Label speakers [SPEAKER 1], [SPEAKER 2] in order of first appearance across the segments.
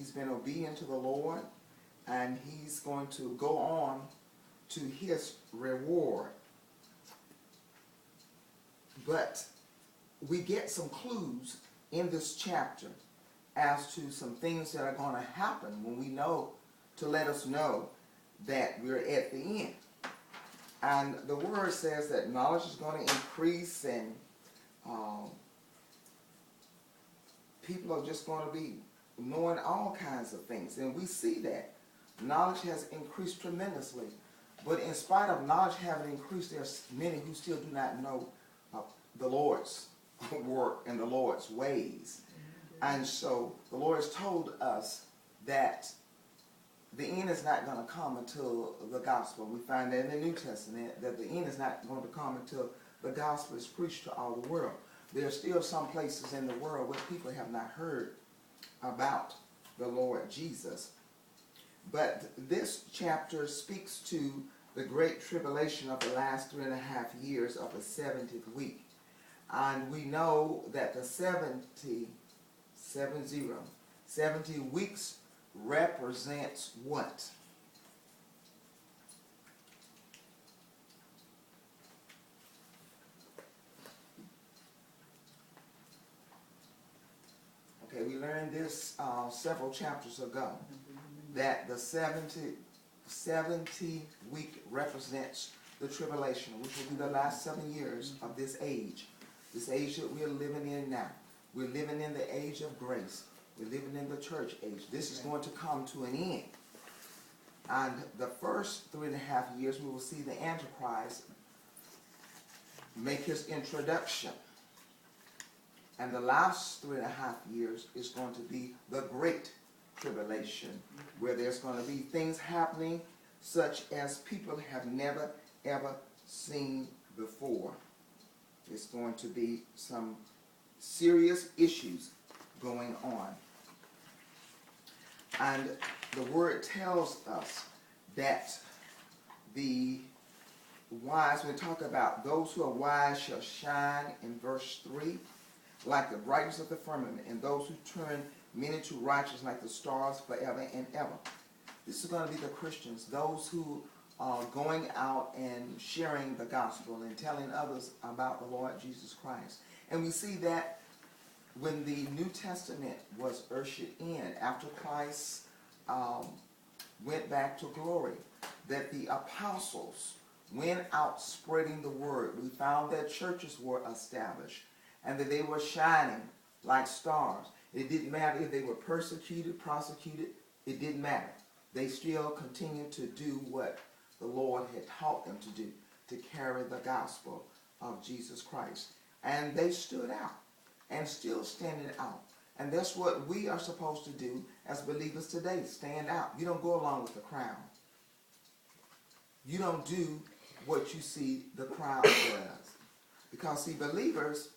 [SPEAKER 1] He's been obedient to the Lord, and he's going to go on to his reward. But we get some clues in this chapter as to some things that are going to happen when we know, to let us know that we're at the end. And the word says that knowledge is going to increase, and people are just going to be knowing all kinds of things. And we see that knowledge has increased tremendously. But in spite of knowledge having increased, there's many who still do not know the Lord's work and the Lord's ways. And so the Lord has told us that the end is not going to come until the gospel. We find that in the New Testament, that the end is not going to come until the gospel is preached to all the world. There are still some places in the world where people have not heard about the Lord Jesus. But this chapter speaks to the great tribulation of the last 3.5 years of the 70th week. And we know that the 70 weeks represents what? Okay, we learned this several chapters ago, that the 70 week represents the tribulation, which will be the last 7 years of this age that we are living in now. We're living in the age of grace. We're living in the church age. This is going to come to an end. And the first 3.5 years, we will see the Antichrist make his introduction. And the last 3.5 years is going to be the Great Tribulation, where there's going to be things happening such as people have never, ever seen before. It's going to be some serious issues going on. And the word tells us that the wise, when we talk about those who are wise shall shine in verse 3, like the brightness of the firmament, and those who turn many to righteousness like the stars forever and ever. This is going to be the Christians, those who are going out and sharing the gospel and telling others about the Lord Jesus Christ. And we see that when the New Testament was ushered in, after Christ went back to glory, that the apostles went out spreading the word. We found that churches were established and that they were shining like stars. It didn't matter if they were persecuted, prosecuted, it didn't matter. They still continued to do what the Lord had taught them to do, to carry the gospel of Jesus Christ. And they stood out and still standing out. And that's what we are supposed to do as believers today, stand out. You don't go along with the crowd. You don't do what you see the crowd does. Because, see, believers,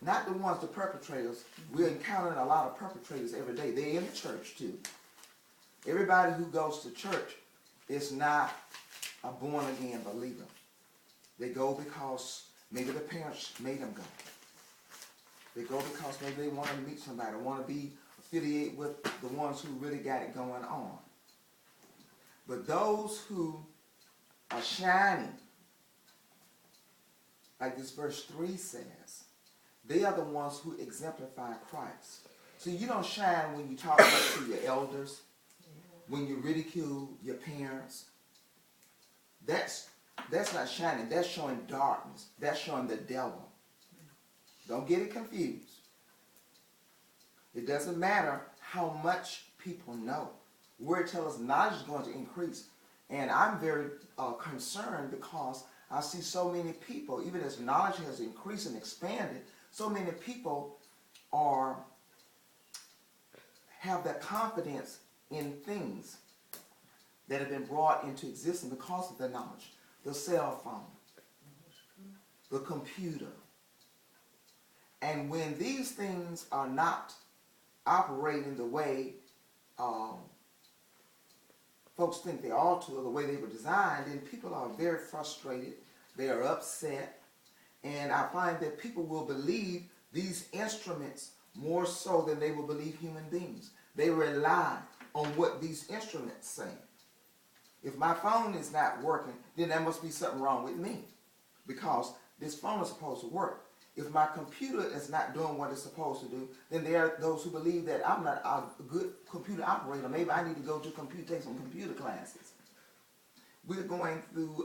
[SPEAKER 1] not the ones, the perpetrators, we're encountering a lot of perpetrators every day. They're in the church too. Everybody who goes to church is not a born-again believer. They go because maybe the parents made them go. They go because maybe they want to meet somebody, want to be affiliated with the ones who really got it going on. But those who are shining, like this verse 3 says, they are the ones who exemplify Christ. So you don't shine when you talk to your elders, when you ridicule your parents. That's not shining. That's showing darkness. That's showing the devil. Don't get it confused. It doesn't matter how much people know. Word tells us knowledge is going to increase. And I'm very concerned because I see so many people, even as knowledge has increased and expanded, so many people have that confidence in things that have been brought into existence because of the knowledge. The cell phone, the computer. And when these things are not operating the way folks think they ought to, or the way they were designed, then people are very frustrated. They are upset. And I find that people will believe these instruments more so than they will believe human beings. They rely on what these instruments say. If my phone is not working, then there must be something wrong with me, because this phone is supposed to work. If my computer is not doing what it's supposed to do, then there are those who believe that I'm not a good computer operator. Maybe I need to go to take some computer classes. We're going through